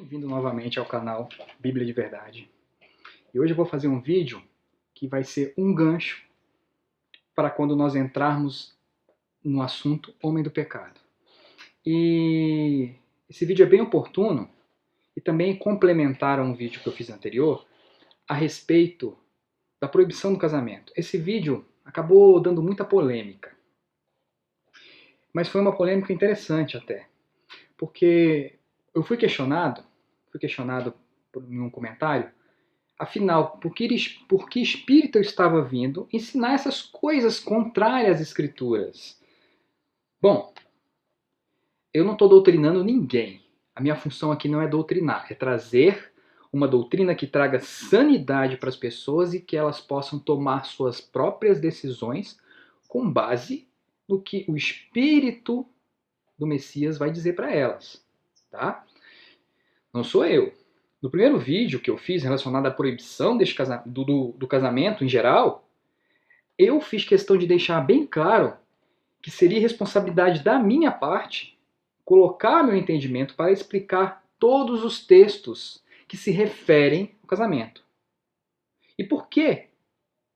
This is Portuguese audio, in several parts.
Bem-vindo novamente ao canal Bíblia de Verdade. E hoje eu vou fazer um vídeo que vai ser um gancho para quando nós entrarmos no assunto Homem do Pecado. E esse vídeo é bem oportuno e também complementar a um vídeo que eu fiz anterior a respeito da proibição do casamento. Esse vídeo acabou dando muita polêmica, mas foi uma polêmica interessante até, porque eu fui questionado em um comentário, afinal, por que espírito eu estava vindo ensinar essas coisas contrárias às escrituras? Bom, eu não estou doutrinando ninguém. A minha função aqui não é doutrinar, é trazer uma doutrina que traga sanidade para as pessoas e que elas possam tomar suas próprias decisões com base no que o Espírito do Messias vai dizer para elas, tá? Não sou eu. No primeiro vídeo que eu fiz relacionado à proibição do casamento em geral, eu fiz questão de deixar bem claro que seria responsabilidade da minha parte colocar meu entendimento para explicar todos os textos que se referem ao casamento. E por que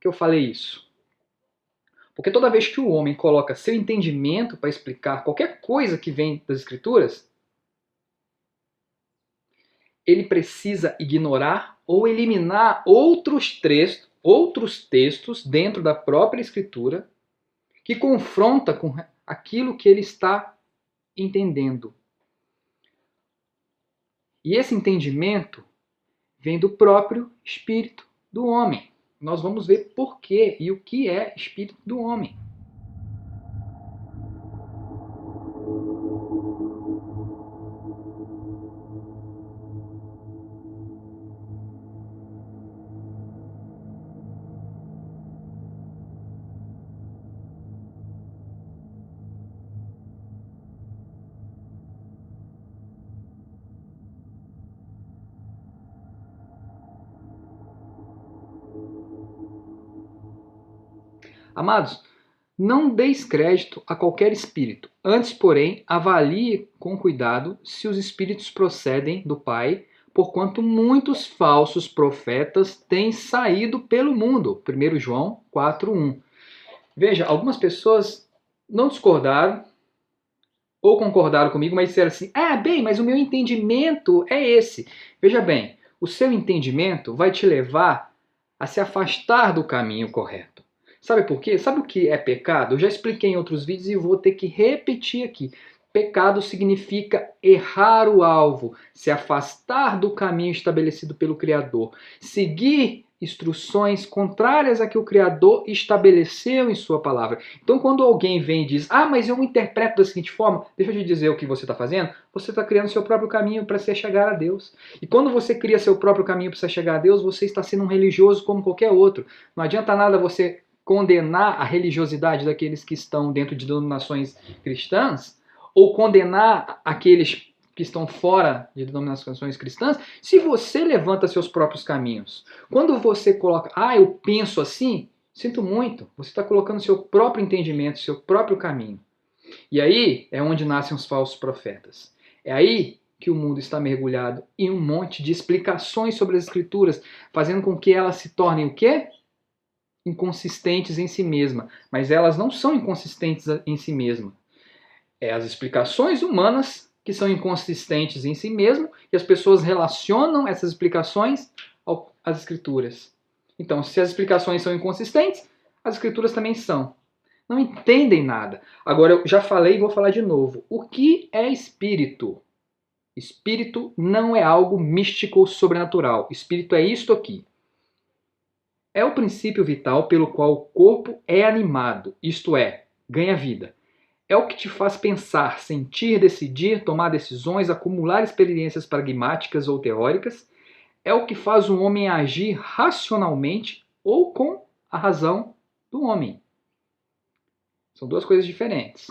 eu falei isso? Porque toda vez que o homem coloca seu entendimento para explicar qualquer coisa que vem das Escrituras, ele precisa ignorar ou eliminar outros textos dentro da própria Escritura que confronta com aquilo que ele está entendendo. E esse entendimento vem do próprio espírito do homem. Nós vamos ver por quê e o que é espírito do homem. Amados, não deis crédito a qualquer espírito. Antes, porém, avalie com cuidado se os espíritos procedem do Pai, porquanto muitos falsos profetas têm saído pelo mundo. 1 João 4:1. Veja, algumas pessoas não discordaram ou concordaram comigo, mas disseram assim: mas o meu entendimento é esse. Veja bem, o seu entendimento vai te levar a se afastar do caminho correto. Sabe por quê? Sabe o que é pecado? Eu já expliquei em outros vídeos e vou ter que repetir aqui. Pecado significa errar o alvo, se afastar do caminho estabelecido pelo Criador, seguir instruções contrárias a que o Criador estabeleceu em sua palavra. Então, quando alguém vem e diz, mas eu interpreto da seguinte forma, deixa eu te dizer o que você está fazendo, você está criando seu próprio caminho para se chegar a Deus. E quando você cria seu próprio caminho para se chegar a Deus, você está sendo um religioso como qualquer outro. Não adianta nada você condenar a religiosidade daqueles que estão dentro de denominações cristãs, ou condenar aqueles que estão fora de denominações cristãs, se você levanta seus próprios caminhos. Quando você coloca, eu penso assim, sinto muito, você está colocando seu próprio entendimento, seu próprio caminho. E aí é onde nascem os falsos profetas. É aí que o mundo está mergulhado em um monte de explicações sobre as Escrituras, fazendo com que elas se tornem o quê? Inconsistentes em si mesma. Mas elas não são inconsistentes em si mesma. É as explicações humanas que são inconsistentes em si mesmo e as pessoas relacionam essas explicações às Escrituras. Então, se as explicações são inconsistentes, as Escrituras também são. Não entendem nada. Agora, eu já falei e vou falar de novo. O que é espírito? Espírito não é algo místico ou sobrenatural. Espírito é isto aqui. É o princípio vital pelo qual o corpo é animado, isto é, ganha vida. É o que te faz pensar, sentir, decidir, tomar decisões, acumular experiências pragmáticas ou teóricas. É o que faz um homem agir racionalmente ou com a razão do homem. São duas coisas diferentes.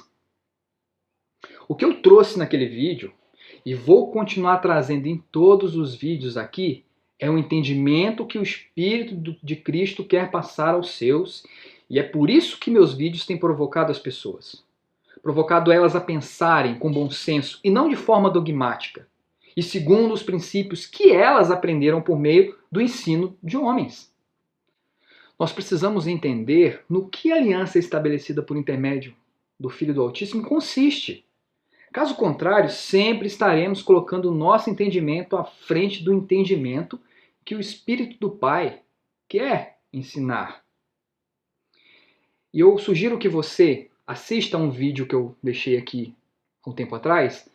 O que eu trouxe naquele vídeo, e vou continuar trazendo em todos os vídeos aqui, é o entendimento que o Espírito de Cristo quer passar aos seus, e é por isso que meus vídeos têm provocado as pessoas. Provocado elas a pensarem com bom senso e não de forma dogmática. e segundo os princípios que elas aprenderam por meio do ensino de homens. Nós precisamos entender no que a aliança estabelecida por intermédio do Filho do Altíssimo consiste. Caso contrário, sempre estaremos colocando o nosso entendimento à frente do entendimento que o Espírito do Pai quer ensinar. E eu sugiro que você assista a um vídeo que eu deixei aqui há um tempo atrás,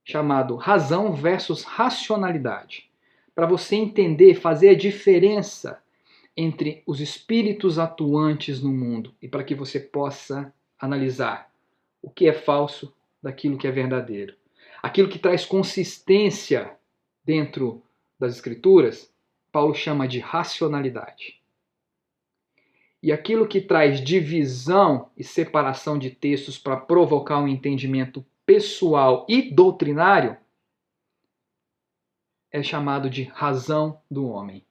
chamado Razão versus Racionalidade, para você entender, fazer a diferença entre os espíritos atuantes no mundo e para que você possa analisar o que é falso daquilo que é verdadeiro. Aquilo que traz consistência dentro das Escrituras, Paulo chama de racionalidade. E aquilo que traz divisão e separação de textos para provocar um entendimento pessoal e doutrinário é chamado de razão do homem.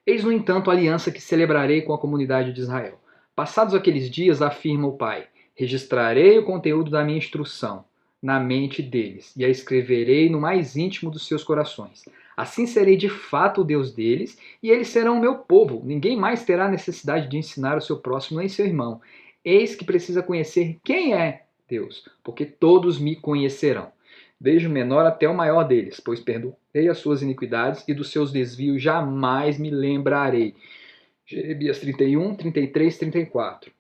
Eis, no entanto, a aliança que celebrarei com a comunidade de Israel. Passados aqueles dias, afirma o Pai, registrarei o conteúdo da minha instrução na mente deles e a escreverei no mais íntimo dos seus corações. Assim serei de fato o Deus deles e eles serão o meu povo. Ninguém mais terá necessidade de ensinar o seu próximo nem seu irmão. Eis que precisa conhecer quem é Deus, porque todos me conhecerão, desde o menor até o maior deles, pois perdoei as suas iniquidades e dos seus desvios jamais me lembrarei. Jeremias 31, 33, 34.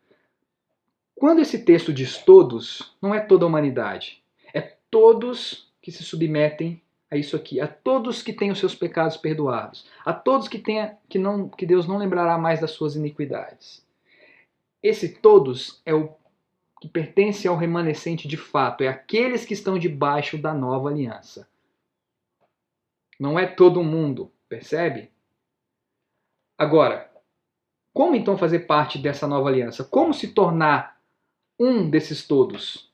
Quando esse texto diz todos, não é toda a humanidade. É todos que se submetem a isso aqui. A todos que têm os seus pecados perdoados. A todos que Deus não lembrará mais das suas iniquidades. Esse todos é o que pertence ao remanescente de fato. É aqueles que estão debaixo da nova aliança. Não é todo mundo, percebe? Agora, como então fazer parte dessa nova aliança? Como se tornar um desses todos?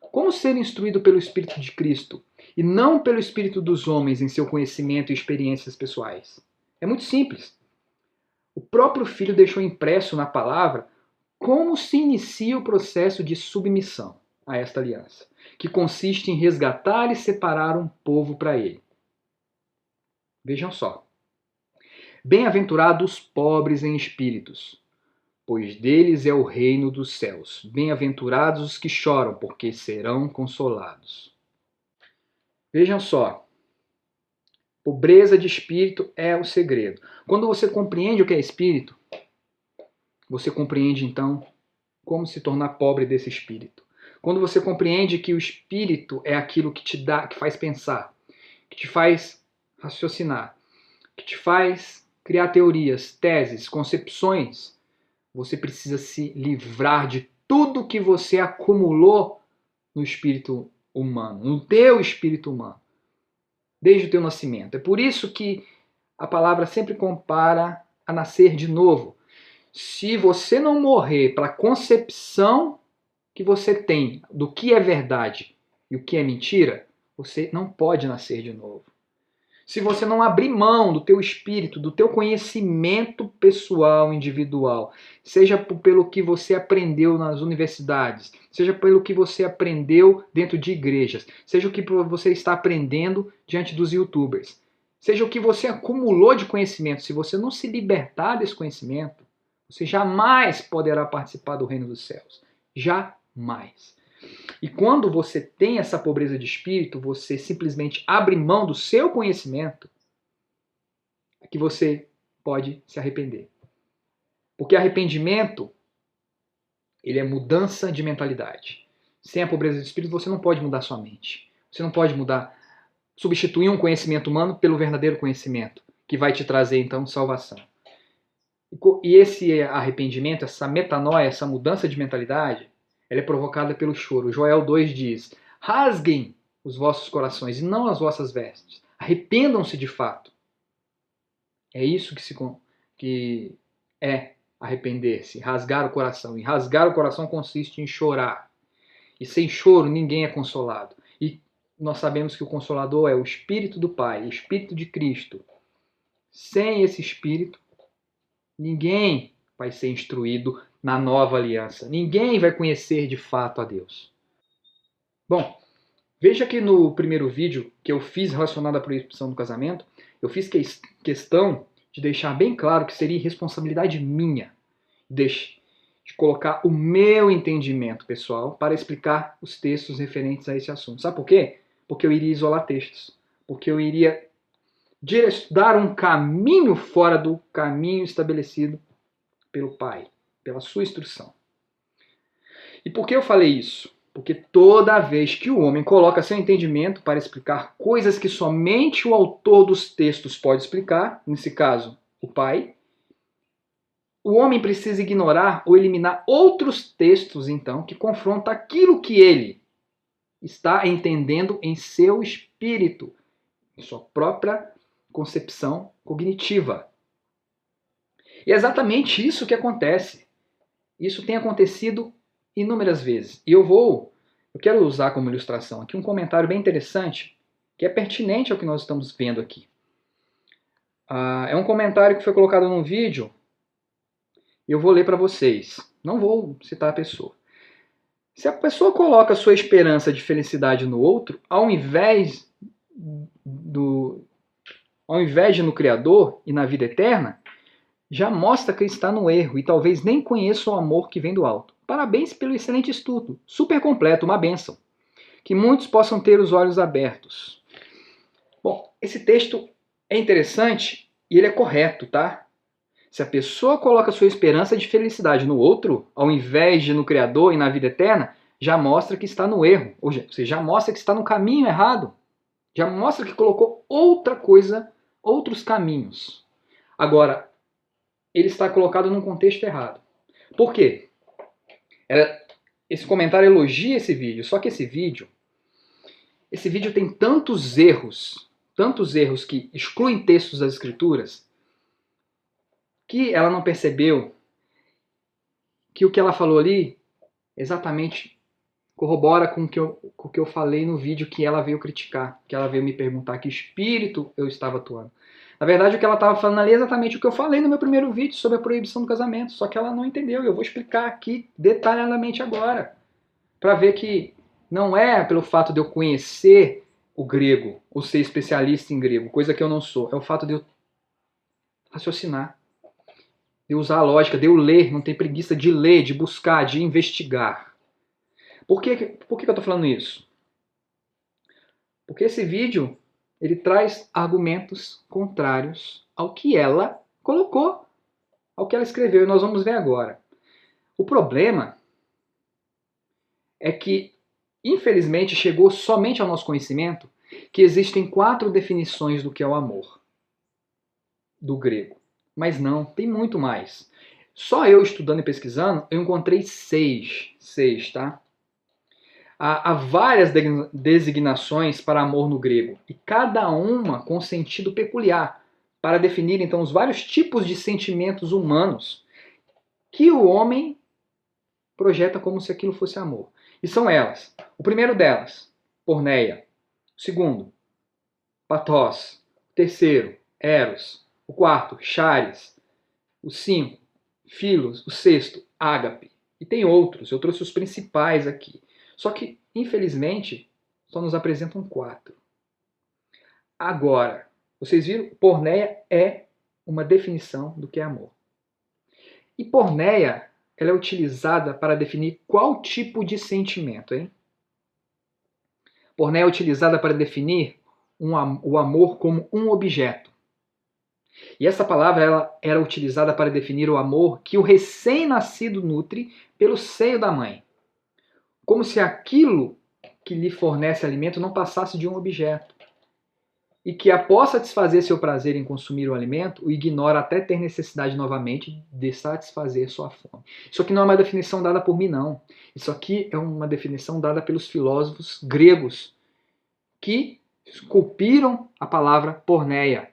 Como ser instruído pelo Espírito de Cristo e não pelo Espírito dos homens em seu conhecimento e experiências pessoais? É muito simples. O próprio Filho deixou impresso na palavra como se inicia o processo de submissão a esta aliança, que consiste em resgatar e separar um povo para ele. Vejam só. Bem-aventurados os pobres em espíritos, pois deles é o reino dos céus. Bem-aventurados os que choram, porque serão consolados. Vejam só. Pobreza de espírito é o segredo. Quando você compreende o que é espírito, você compreende então como se tornar pobre desse espírito. Quando você compreende que o espírito é aquilo que te dá, que faz pensar, que te faz raciocinar, que te faz criar teorias, teses, concepções, você precisa se livrar de tudo que você acumulou no espírito humano, no teu espírito humano, desde o teu nascimento. É por isso que a palavra sempre compara a nascer de novo. Se você não morrer para a concepção que você tem do que é verdade e o que é mentira, você não pode nascer de novo. Se você não abrir mão do teu espírito, do teu conhecimento pessoal, individual, seja pelo que você aprendeu nas universidades, seja pelo que você aprendeu dentro de igrejas, seja o que você está aprendendo diante dos youtubers, seja o que você acumulou de conhecimento, se você não se libertar desse conhecimento, você jamais poderá participar do reino dos céus. Jamais. E quando você tem essa pobreza de espírito, você simplesmente abre mão do seu conhecimento, é que você pode se arrepender. Porque arrependimento, ele é mudança de mentalidade. Sem a pobreza de espírito, você não pode mudar sua mente. Você não pode substituir um conhecimento humano pelo verdadeiro conhecimento, que vai te trazer então salvação. E esse arrependimento, essa metanoia, essa mudança de mentalidade, ela é provocada pelo choro. Joel 2 diz: rasguem os vossos corações e não as vossas vestes. Arrependam-se de fato. É isso que é arrepender-se, rasgar o coração. E rasgar o coração consiste em chorar. E sem choro ninguém é consolado. E nós sabemos que o Consolador é o Espírito do Pai, o Espírito de Cristo. Sem esse Espírito, ninguém vai ser instruído na nova aliança. Ninguém vai conhecer de fato a Deus. Bom, Veja que no primeiro vídeo que eu fiz relacionado à proibição do casamento, eu fiz questão de deixar bem claro que seria responsabilidade minha de colocar o meu entendimento pessoal para explicar os textos referentes a esse assunto. Sabe por quê? Porque eu iria isolar textos. Porque eu iria dar um caminho fora do caminho estabelecido pelo Pai, pela sua instrução. E por que eu falei isso? Porque toda vez que o homem coloca seu entendimento para explicar coisas que somente o autor dos textos pode explicar, nesse caso, o Pai, o homem precisa ignorar ou eliminar outros textos, então, que confrontam aquilo que ele está entendendo em seu espírito, em sua própria concepção cognitiva. E é exatamente isso que acontece. Isso tem acontecido inúmeras vezes. E eu quero usar como ilustração aqui um comentário bem interessante, que é pertinente ao que nós estamos vendo aqui. É um comentário que foi colocado num vídeo, e eu vou ler para vocês. Não vou citar a pessoa. Se a pessoa coloca sua esperança de felicidade no outro, ao invés de no Criador e na vida eterna, já mostra que está no erro e talvez nem conheça o amor que vem do alto. Parabéns pelo excelente estudo. Super completo, uma bênção. Que muitos possam ter os olhos abertos. Bom, esse texto é interessante e ele é correto, tá? Se a pessoa coloca sua esperança de felicidade no outro, ao invés de no Criador e na vida eterna, já mostra que está no erro. Ou seja, já mostra que está no caminho errado. Já mostra que colocou outra coisa, outros caminhos. Agora, ele está colocado num contexto errado. Por quê? Esse comentário elogia esse vídeo, só que esse vídeo tem tantos erros que excluem textos das escrituras, que ela não percebeu que o que ela falou ali exatamente corrobora com o que eu falei no vídeo que ela veio criticar, que ela veio me perguntar que espírito eu estava atuando. Na verdade, o que ela estava falando ali é exatamente o que eu falei no meu primeiro vídeo sobre a proibição do casamento, só que ela não entendeu, e eu vou explicar aqui detalhadamente agora, para ver que não é pelo fato de eu conhecer o grego, ou ser especialista em grego, coisa que eu não sou, é o fato de eu raciocinar, de eu usar a lógica, de eu ler, não ter preguiça de ler, de buscar, de investigar. Por que eu estou falando isso? Porque esse vídeo ele traz argumentos contrários ao que ela colocou, ao que ela escreveu, e nós vamos ver agora. O problema é que, infelizmente, chegou somente ao nosso conhecimento que existem 4 definições do que é o amor, do grego. Mas não, tem muito mais. Só eu estudando e pesquisando, eu encontrei 6, tá? Há várias designações para amor no grego, e cada uma com sentido peculiar, para definir então os vários tipos de sentimentos humanos que o homem projeta como se aquilo fosse amor. E são elas. O primeiro delas, porneia. O segundo, pathos. O terceiro, eros. O quarto, charis. O 5, filos. O sexto, ágape. E tem outros, eu trouxe os principais aqui. Só que, infelizmente, só nos apresentam 4. Agora, vocês viram? Porneia é uma definição do que é amor. E porneia, ela é utilizada para definir qual tipo de sentimento, hein? Porneia é utilizada para definir o amor como um objeto. E essa palavra ela era utilizada para definir o amor que o recém-nascido nutre pelo seio da mãe. Como se aquilo que lhe fornece alimento não passasse de um objeto. E que, após satisfazer seu prazer em consumir o alimento, o ignora até ter necessidade novamente de satisfazer sua fome. Isso aqui não é uma definição dada por mim, não. Isso aqui é uma definição dada pelos filósofos gregos, que esculpiram a palavra porneia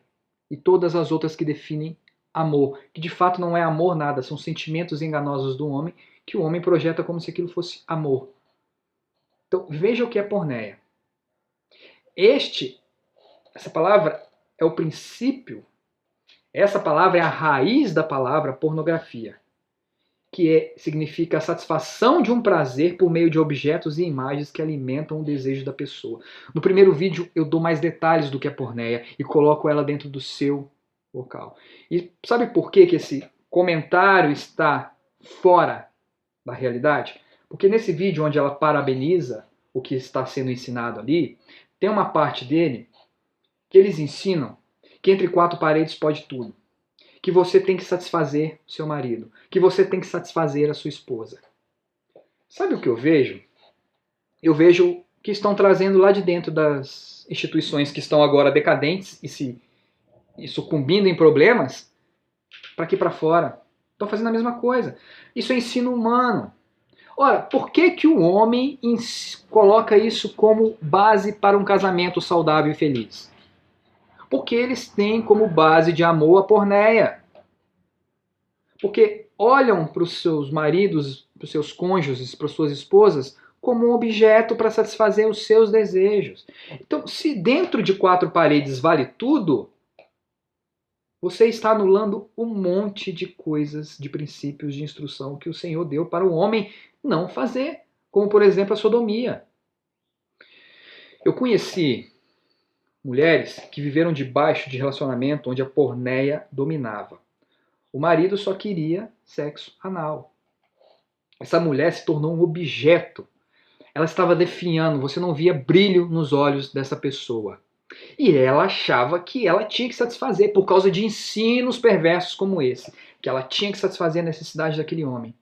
e todas as outras que definem amor, que de fato não é amor nada, são sentimentos enganosos do homem, que o homem projeta como se aquilo fosse amor. Então, veja o que é porneia. Essa palavra é o princípio, essa palavra é a raiz da palavra pornografia, significa a satisfação de um prazer por meio de objetos e imagens que alimentam o desejo da pessoa. No primeiro vídeo eu dou mais detalhes do que a porneia e coloco ela dentro do seu local. E sabe por que esse comentário está fora da realidade? Porque nesse vídeo onde ela parabeniza o que está sendo ensinado ali, tem uma parte dele que eles ensinam que entre quatro paredes pode tudo. Que você tem que satisfazer o seu marido, que você tem que satisfazer a sua esposa. Sabe o que eu vejo? Eu vejo que estão trazendo lá de dentro das instituições que estão agora decadentes e sucumbindo em problemas, para aqui para fora. Estão fazendo a mesma coisa. Isso é ensino humano. Ora, por que o homem coloca isso como base para um casamento saudável e feliz? Porque eles têm como base de amor a porneia. Porque olham para os seus maridos, para os seus cônjuges, para as suas esposas, como um objeto para satisfazer os seus desejos. Então, se dentro de quatro paredes vale tudo, você está anulando um monte de coisas, de princípios de instrução que o Senhor deu para o homem não fazer, como por exemplo a sodomia. Eu conheci mulheres que viveram debaixo de relacionamento onde a porneia dominava. O marido só queria sexo anal. Essa mulher se tornou um objeto. Ela estava definhando, você não via brilho nos olhos dessa pessoa. E ela achava que ela tinha que satisfazer por causa de ensinos perversos como esse, que ela tinha que satisfazer a necessidade daquele homem.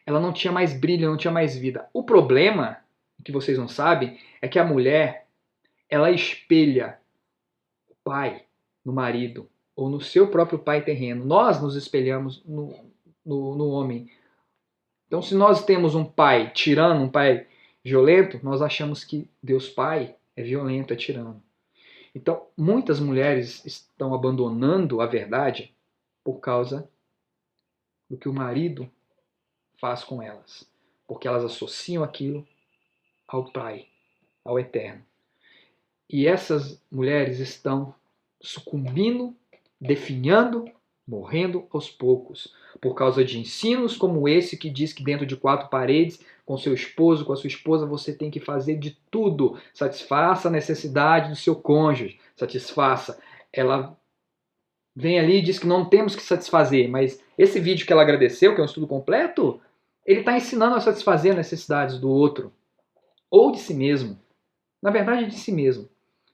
Ela não tinha mais brilho, não tinha mais vida. O problema, que vocês não sabem, é que a mulher, ela espelha o pai no marido, ou no seu próprio pai terreno. Nós nos espelhamos no homem. Então, se nós temos um pai tirano, um pai violento, nós achamos que Deus Pai é violento, é tirano. Então, muitas mulheres estão abandonando a verdade por causa do que o marido faz com elas. Porque elas associam aquilo ao Pai, ao Eterno. E essas mulheres estão sucumbindo, definhando, morrendo aos poucos, por causa de ensinos como esse que diz que dentro de quatro paredes, com seu esposo, com a sua esposa, você tem que fazer de tudo. Satisfaça a necessidade do seu cônjuge, satisfaça. Ela vem ali e diz que não temos que satisfazer, mas esse vídeo que ela agradeceu, que é um estudo completo, ele está ensinando a satisfazer as necessidades do outro, ou de si mesmo. Na verdade, de si mesmo.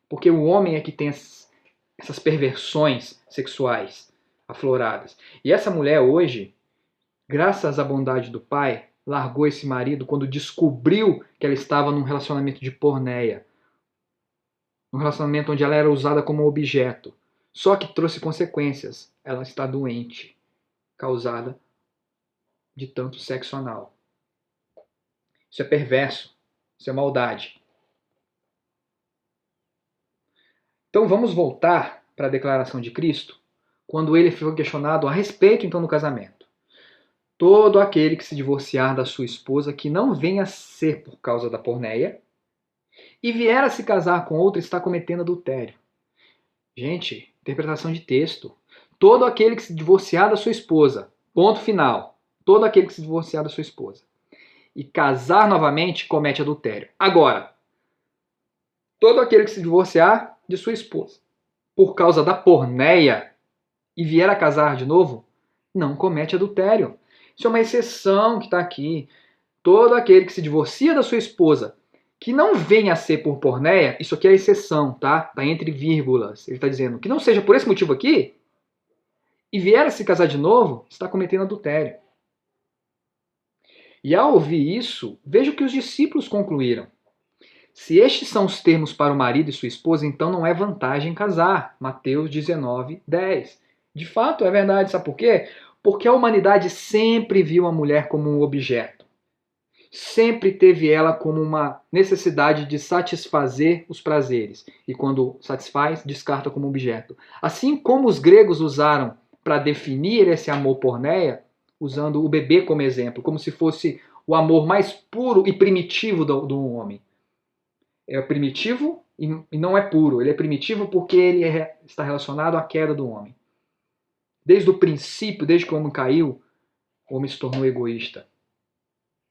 Porque o homem é que tem essas perversões sexuais afloradas. E essa mulher hoje, graças à bondade do pai, largou esse marido quando descobriu que ela estava num relacionamento de porneia. Um relacionamento onde ela era usada como objeto. Só que trouxe consequências. Ela está doente, causada de tanto sexo anal. Isso é perverso. Isso é maldade. Então vamos voltar para a declaração de Cristo, quando ele foi questionado a respeito então do casamento. Todo aquele que se divorciar da sua esposa, que não venha a ser por causa da porneia, e vier a se casar com outra, está cometendo adultério. Gente, interpretação de texto. Todo aquele que se divorciar da sua esposa, ponto final. Todo aquele que se divorciar da sua esposa e casar novamente, comete adultério. Agora, todo aquele que se divorciar de sua esposa por causa da porneia e vier a casar de novo, não comete adultério. Isso é uma exceção que está aqui. Todo aquele que se divorcia da sua esposa, que não venha a ser por porneia, isso aqui é exceção, tá? Está entre vírgulas. Ele está dizendo que não seja por esse motivo aqui, e vier a se casar de novo, está cometendo adultério. E ao ouvir isso, veja o que os discípulos concluíram. Se estes são os termos para o marido e sua esposa, então não é vantagem casar. Mateus 19, 10. De fato, é verdade. Sabe por quê? Porque a humanidade sempre viu a mulher como um objeto. Sempre teve ela como uma necessidade de satisfazer os prazeres. E quando satisfaz, descarta como objeto. Assim como os gregos usaram para definir esse amor porneia, usando o bebê como exemplo, como se fosse o amor mais puro e primitivo do homem. É primitivo e não é puro. Ele é primitivo porque ele está relacionado à queda do homem. Desde o princípio, desde que o homem caiu, O homem se tornou egoísta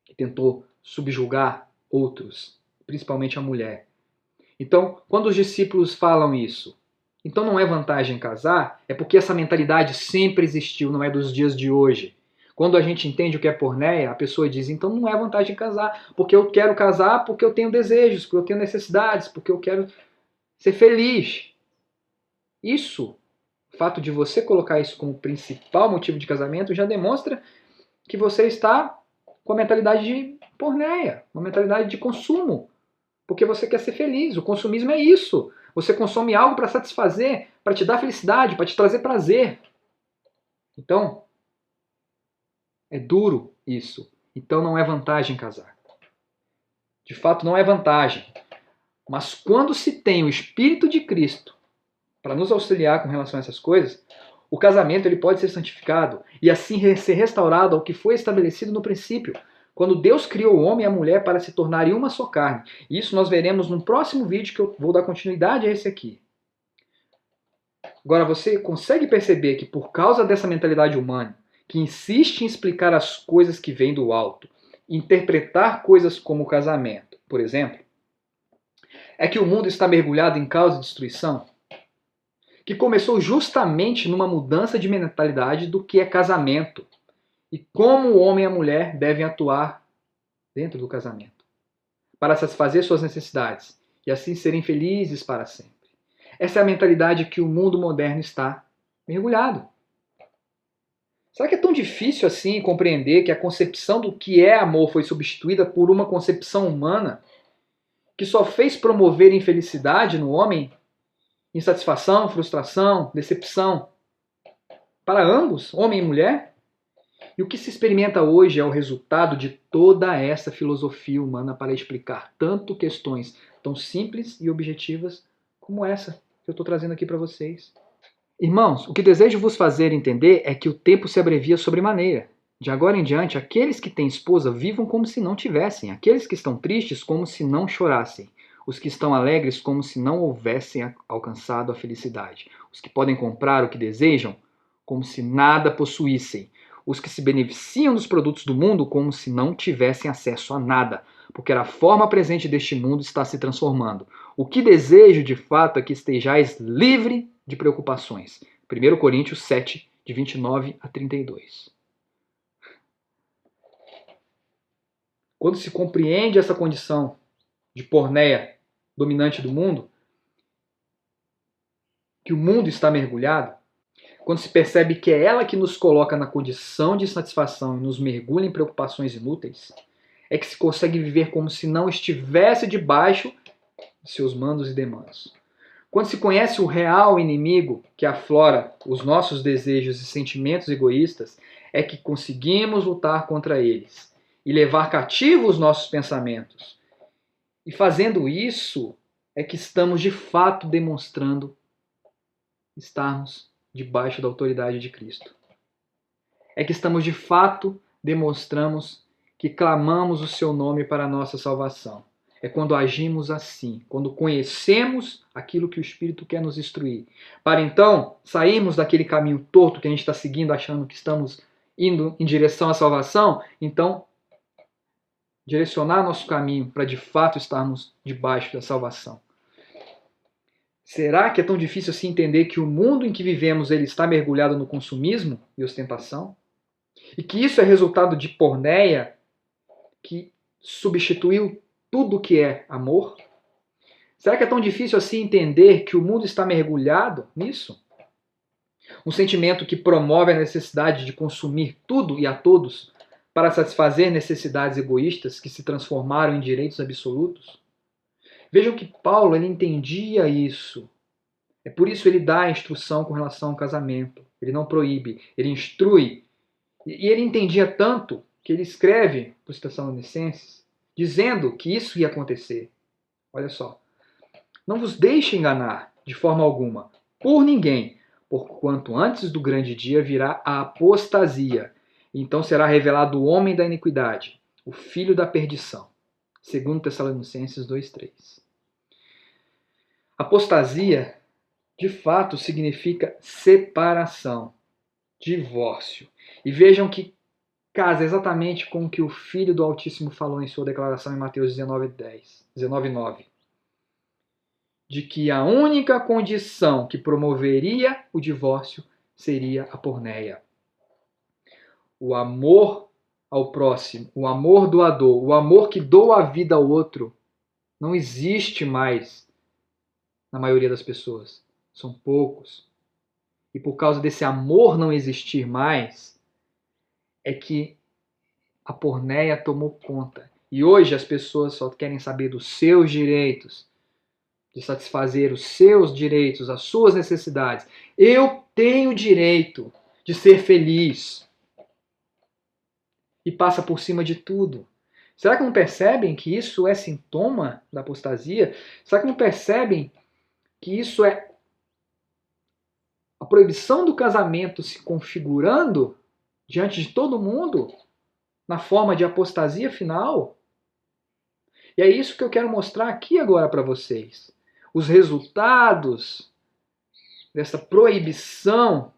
e tentou subjugar outros, principalmente a mulher. Então, quando os discípulos falam isso, então não é vantagem casar, é porque essa mentalidade sempre existiu, não é dos dias de hoje. Quando a gente entende o que é porneia, a pessoa diz, então não é vantagem casar, porque eu quero casar porque eu tenho desejos, porque eu tenho necessidades, porque eu quero ser feliz. Isso, o fato de você colocar isso como principal motivo de casamento, já demonstra que você está com a mentalidade de porneia, uma mentalidade de consumo, porque você quer ser feliz. O consumismo é isso. Você consome algo para satisfazer, para te dar felicidade, para te trazer prazer. Então, é duro isso. Então não é vantagem casar. De fato, não é vantagem. Mas quando se tem o Espírito de Cristo para nos auxiliar com relação a essas coisas, o casamento ele pode ser santificado e assim ser restaurado ao que foi estabelecido no princípio, quando Deus criou o homem e a mulher para se tornarem uma só carne. Isso nós veremos no próximo vídeo, que eu vou dar continuidade a esse aqui. Agora, você consegue perceber que por causa dessa mentalidade humana, que insiste em explicar as coisas que vêm do alto, interpretar coisas como o casamento, por exemplo, é que o mundo está mergulhado em caos e destruição? Que começou justamente numa mudança de mentalidade do que é casamento e como o homem e a mulher devem atuar dentro do casamento para satisfazer suas necessidades e assim serem felizes para sempre. Essa é a mentalidade que o mundo moderno está mergulhado. Será que é tão difícil assim compreender que a concepção do que é amor foi substituída por uma concepção humana que só fez promover infelicidade no homem, insatisfação, frustração, decepção, para ambos, homem e mulher? E o que se experimenta hoje é o resultado de toda essa filosofia humana para explicar tanto questões tão simples e objetivas como essa que eu estou trazendo aqui para vocês. Irmãos, o que desejo vos fazer entender é que o tempo se abrevia sobremaneira. De agora em diante, aqueles que têm esposa vivam como se não tivessem, aqueles que estão tristes como se não chorassem, os que estão alegres como se não houvessem alcançado a felicidade, os que podem comprar o que desejam como se nada possuíssem, os que se beneficiam dos produtos do mundo como se não tivessem acesso a nada, porque a forma presente deste mundo está se transformando. O que desejo de fato é que estejais livre de preocupações. 1 Coríntios 7, de 29 a 32. Quando se compreende essa condição de porneia dominante do mundo, que o mundo está mergulhado, quando se percebe que é ela que nos coloca na condição de insatisfação e nos mergulha em preocupações inúteis, é que se consegue viver como se não estivesse debaixo de seus mandos e demandos. Quando se conhece o real inimigo que aflora os nossos desejos e sentimentos egoístas, é que conseguimos lutar contra eles e levar cativos os nossos pensamentos. E fazendo isso, é que estamos de fato demonstrando estarmos debaixo da autoridade de Cristo. É que estamos de fato demonstramos que clamamos o seu nome para a nossa salvação. É quando agimos assim, quando conhecemos aquilo que o Espírito quer nos instruir. Para então sairmos daquele caminho torto que a gente está seguindo, achando que estamos indo em direção à salvação, então direcionar nosso caminho para de fato estarmos debaixo da salvação. Será que é tão difícil assim entender que o mundo em que vivemos ele está mergulhado no consumismo e ostentação? E que isso é resultado de porneia que substituiu tudo que é amor? Será que é tão difícil assim entender que o mundo está mergulhado nisso? Um sentimento que promove a necessidade de consumir tudo e a todos para satisfazer necessidades egoístas que se transformaram em direitos absolutos? Vejam que Paulo ele entendia isso. É por isso ele dá a instrução com relação ao casamento. Ele não proíbe, ele instrui. E ele entendia tanto que ele escreve para os Tessalonicenses dizendo que isso ia acontecer. Olha só. Não vos deixe enganar de forma alguma por ninguém, porquanto antes do grande dia virá a apostasia. E então será revelado o homem da iniquidade, o filho da perdição. 2 Tessalonicenses 2:3. Apostasia, de fato, significa separação, divórcio. E vejam que casa exatamente com o que o Filho do Altíssimo falou em sua declaração em Mateus 19:9, de que a única condição que promoveria o divórcio seria a porneia. O amor ao próximo, o amor doador, o amor que doa a vida ao outro, não existe mais na maioria das pessoas. São poucos. E por causa desse amor não existir mais, é que a porneia tomou conta. E hoje as pessoas só querem saber dos seus direitos, de satisfazer os seus direitos, as suas necessidades. Eu tenho direito de ser feliz. E passa por cima de tudo. Será que não percebem que isso é sintoma da apostasia? Será que não percebem que isso é a proibição do casamento se configurando diante de todo mundo na forma de apostasia final? E é isso que eu quero mostrar aqui agora para vocês. Os resultados dessa proibição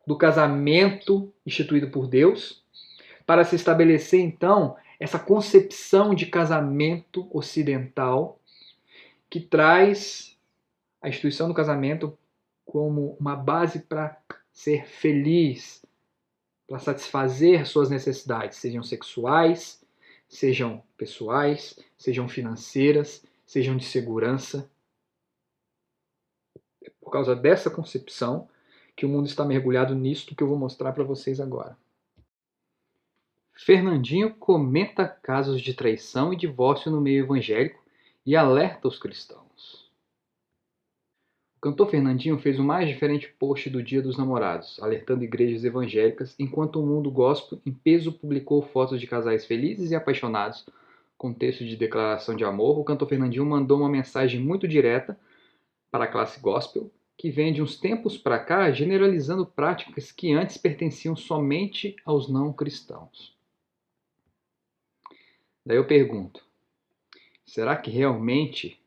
do casamento instituído por Deus, para se estabelecer então essa concepção de casamento ocidental que traz a instituição do casamento como uma base para ser feliz, para satisfazer suas necessidades, sejam sexuais, sejam pessoais, sejam financeiras, sejam de segurança. É por causa dessa concepção que o mundo está mergulhado nisto que eu vou mostrar para vocês agora. Fernandinho comenta casos de traição e divórcio no meio evangélico e alerta os cristãos. O cantor Fernandinho fez o mais diferente post do Dia dos Namorados, alertando igrejas evangélicas, enquanto o mundo gospel em peso publicou fotos de casais felizes e apaixonados com texto de declaração de amor. O cantor Fernandinho mandou uma mensagem muito direta para a classe gospel, que vem de uns tempos para cá generalizando práticas que antes pertenciam somente aos não cristãos. Daí eu pergunto, será que realmente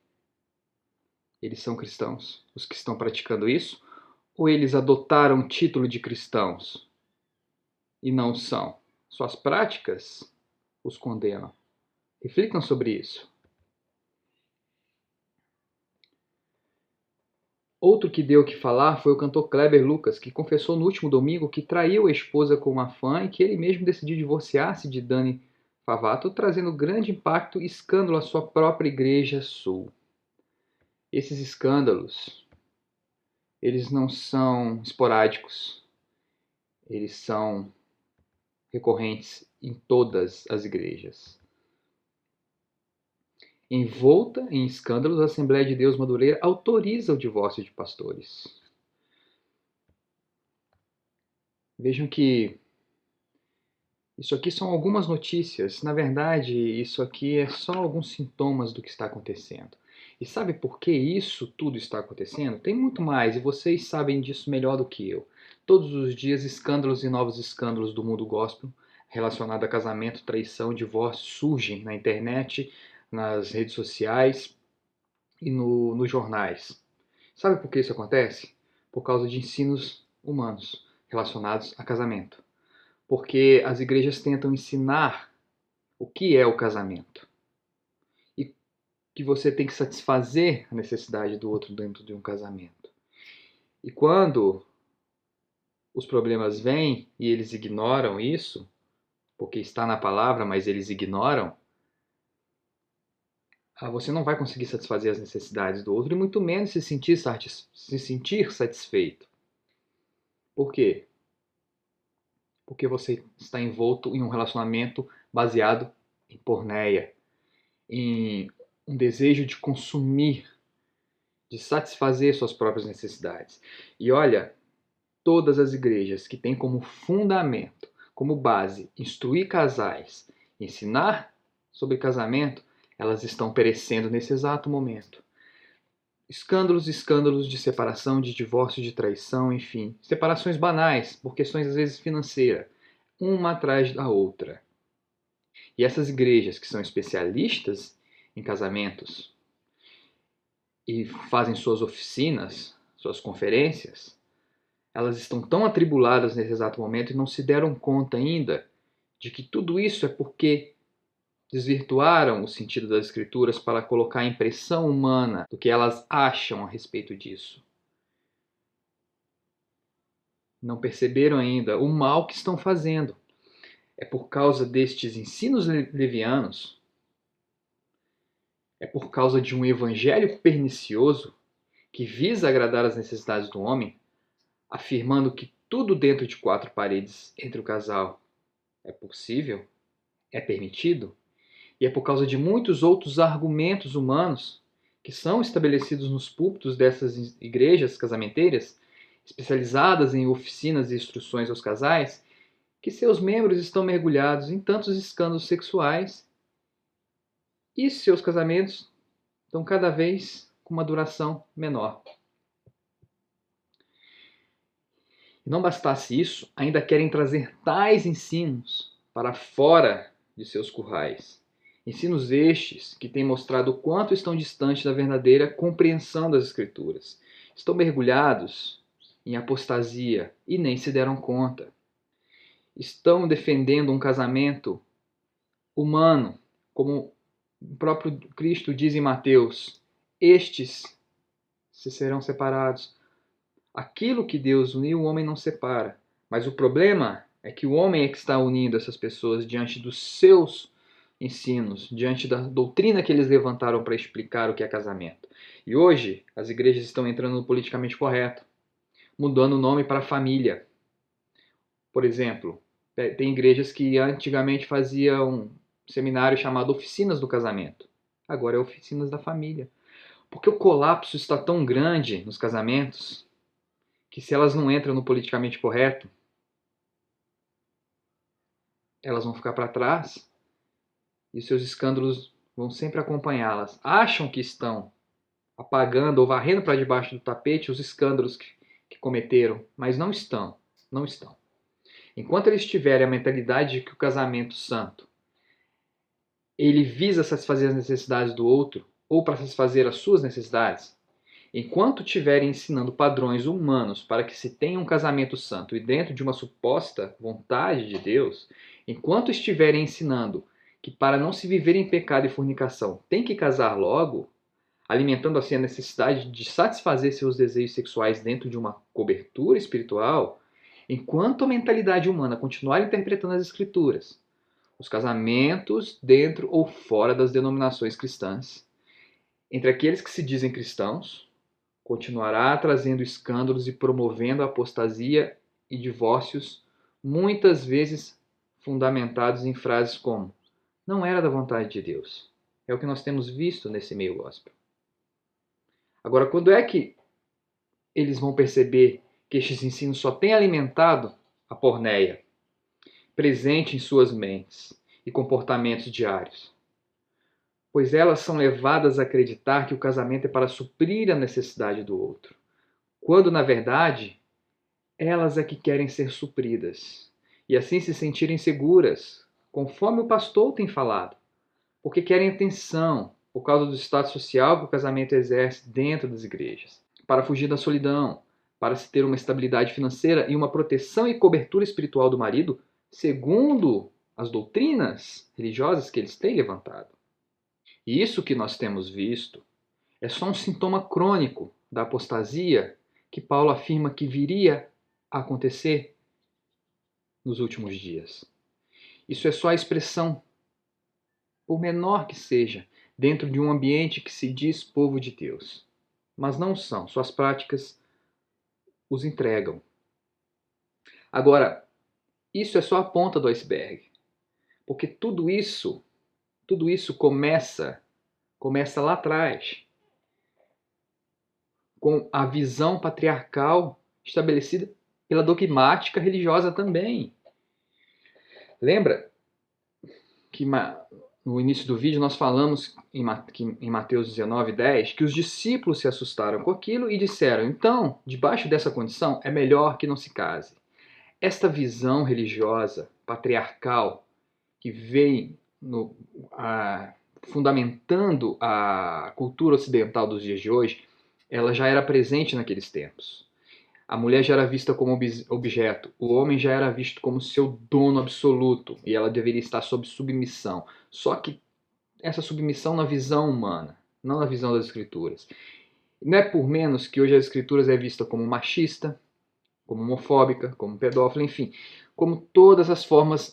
eles são cristãos, os que estão praticando isso? Ou eles adotaram o título de cristãos e não são? Suas práticas os condenam. Reflitam sobre isso. Outro que deu o que falar foi o cantor Kleber Lucas, que confessou no último domingo que traiu a esposa com uma fã e que ele mesmo decidiu divorciar-se de Dani Favato, trazendo grande impacto e escândalo à sua própria Igreja Sul. Esses escândalos, eles não são esporádicos, eles são recorrentes em todas as igrejas. Envolta em escândalos, a Assembleia de Deus Madureira autoriza o divórcio de pastores. Vejam que isso aqui são algumas notícias. Na verdade, isso aqui é só alguns sintomas do que está acontecendo. E sabe por que isso tudo está acontecendo? Tem muito mais, e vocês sabem disso melhor do que eu. Todos os dias, escândalos e novos escândalos do mundo gospel relacionado a casamento, traição, divórcio surgem na internet, nas redes sociais e nos jornais. Sabe por que isso acontece? Por causa de ensinos humanos relacionados a casamento. Porque as igrejas tentam ensinar o que é o casamento. E que você tem que satisfazer a necessidade do outro dentro de um casamento. E quando os problemas vêm e eles ignoram isso, porque está na palavra, mas eles ignoram, você não vai conseguir satisfazer as necessidades do outro e muito menos se sentir satisfeito. Por quê? Porque você está envolto em um relacionamento baseado em porneia, em um desejo de consumir, de satisfazer suas próprias necessidades. E olha, todas as igrejas que têm como fundamento, como base, instruir casais, ensinar sobre casamento, elas estão perecendo nesse exato momento. Escândalos, escândalos de separação, de divórcio, de traição, enfim. Separações banais, por questões às vezes financeiras, uma atrás da outra. E essas igrejas que são especialistas em casamentos e fazem suas oficinas, suas conferências, elas estão tão atribuladas nesse exato momento e não se deram conta ainda de que tudo isso é porque desvirtuaram o sentido das Escrituras para colocar a impressão humana do que elas acham a respeito disso. Não perceberam ainda o mal que estão fazendo. É por causa destes ensinos levianos, é por causa de um evangelho pernicioso que visa agradar as necessidades do homem, afirmando que tudo dentro de quatro paredes entre o casal é possível, é permitido, e é por causa de muitos outros argumentos humanos que são estabelecidos nos púlpitos dessas igrejas casamenteiras, especializadas em oficinas e instruções aos casais, que seus membros estão mergulhados em tantos escândalos sexuais e seus casamentos estão cada vez com uma duração menor. E não bastasse isso, ainda querem trazer tais ensinos para fora de seus currais. Ensinos estes que têm mostrado o quanto estão distantes da verdadeira compreensão das Escrituras. Estão mergulhados em apostasia e nem se deram conta. Estão defendendo um casamento humano, como o próprio Cristo diz em Mateus: estes se serão separados. Aquilo que Deus uniu, o homem não separa. Mas o problema é que o homem é que está unindo essas pessoas diante dos seus ensinos, diante da doutrina que eles levantaram para explicar o que é casamento. E hoje, as igrejas estão entrando no politicamente correto, mudando o nome para família. Por exemplo, tem igrejas que antigamente faziam um seminário chamado Oficinas do Casamento. Agora é Oficinas da Família. Porque o colapso está tão grande nos casamentos que se elas não entram no politicamente correto, elas vão ficar para trás e seus escândalos vão sempre acompanhá-las. Acham que estão apagando ou varrendo para debaixo do tapete os escândalos que cometeram, mas não estão. Não estão. Enquanto eles tiverem a mentalidade de que o casamento santo ele visa satisfazer as necessidades do outro ou para satisfazer as suas necessidades, enquanto estiverem ensinando padrões humanos para que se tenha um casamento santo e dentro de uma suposta vontade de Deus, enquanto estiverem ensinando que para não se viver em pecado e fornicação tem que casar logo, alimentando assim a necessidade de satisfazer seus desejos sexuais dentro de uma cobertura espiritual, enquanto a mentalidade humana continuar interpretando as Escrituras, os casamentos dentro ou fora das denominações cristãs, entre aqueles que se dizem cristãos, continuará trazendo escândalos e promovendo a apostasia e divórcios, muitas vezes fundamentados em frases como: não era da vontade de Deus. É o que nós temos visto nesse meio gospel. Agora, quando é que eles vão perceber que estes ensinos só têm alimentado a porneia, presente em suas mentes e comportamentos diários? Pois elas são levadas a acreditar que o casamento é para suprir a necessidade do outro, quando, na verdade, elas é que querem ser supridas e assim se sentirem seguras, conforme o pastor tem falado, porque querem atenção por causa do status social que o casamento exerce dentro das igrejas, para fugir da solidão, para se ter uma estabilidade financeira e uma proteção e cobertura espiritual do marido, segundo as doutrinas religiosas que eles têm levantado. E isso que nós temos visto é só um sintoma crônico da apostasia que Paulo afirma que viria a acontecer nos últimos dias. Isso é só a expressão, por menor que seja, dentro de um ambiente que se diz povo de Deus. Mas não são, suas práticas os entregam. Agora, isso é só a ponta do iceberg, porque tudo isso começa lá atrás, com a visão patriarcal estabelecida pela dogmática religiosa também. Lembra que no início do vídeo nós falamos em Mateus 19:10 que os discípulos se assustaram com aquilo e disseram: então, debaixo dessa condição, é melhor que não se case. Esta visão religiosa patriarcal que vem fundamentando a cultura ocidental dos dias de hoje, ela já era presente naqueles tempos. A mulher já era vista como objeto, o homem já era visto como seu dono absoluto e ela deveria estar sob submissão. Só que essa submissão na visão humana, não na visão das Escrituras. Não é por menos que hoje as Escrituras é vista como machista, como homofóbica, como pedófila, enfim, como todas as formas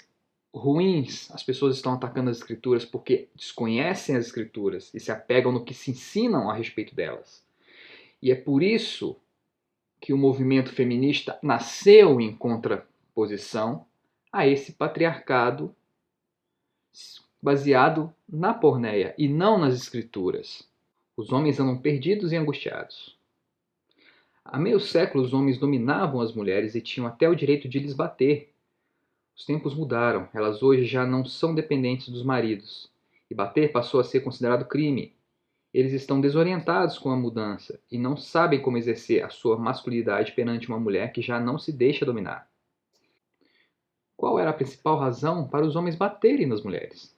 ruins. As pessoas estão atacando as Escrituras porque desconhecem as Escrituras e se apegam no que se ensinam a respeito delas. E é por isso que o movimento feminista nasceu em contraposição a esse patriarcado baseado na porneia e não nas Escrituras. Os homens andam perdidos e angustiados. Há meio século, os homens dominavam as mulheres e tinham até o direito de lhes bater. Os tempos mudaram, elas hoje já não são dependentes dos maridos, e bater passou a ser considerado crime. Eles estão desorientados com a mudança e não sabem como exercer a sua masculinidade perante uma mulher que já não se deixa dominar. Qual era a principal razão para os homens baterem nas mulheres?